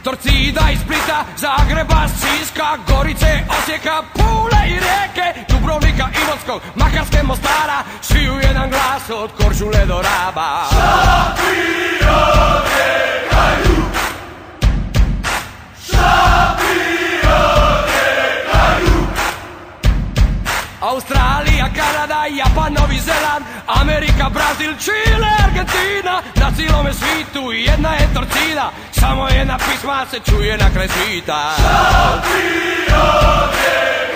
Torcida iz Splita, Zagreba, Siska, Gorice, Osijeka, Pule i Rijeke, Dubrovnika, Imotskog, Makarske, Mostara, svi u jedan glas od Korčule do Raba. Šampione Hajduk! Šampione Hajduk! Australija, Kanada, Japan, Novi Zeland, Amerika, Brazil, Čile, Argentina, na cijelome svitu jedna je Torcida, samo jedna pisma se čuje na kraj svita. Šampione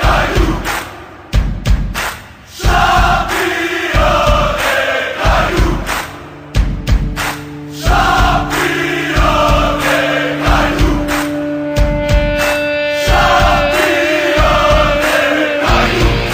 Hajduk! Šampione Hajduk! Šampione Hajduk! Šampione Hajduk!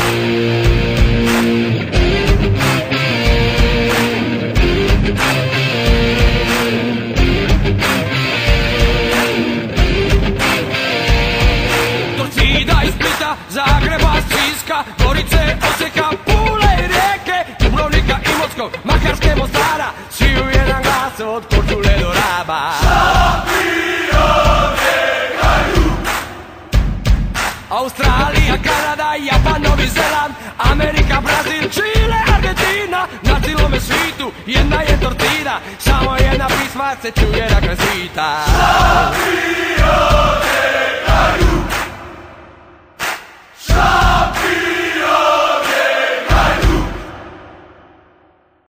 Torcida iz Splita, Zagreba, Siska, Gorice, Osijeka, Pule i Rijeke, Dubrovnika, Imotskog, Makarske, Mostara, svi u jedan glas od Korčule do Raba. Šampione Hajduk! Australija, Kanada, Japan, Novi Zeland, Amerika, Brazil, Čile, Argentina, na cijelome svitu jedna je Torcida, samo jedna pisma se čuje na kraj svita. Šampione Hajduk! Šampione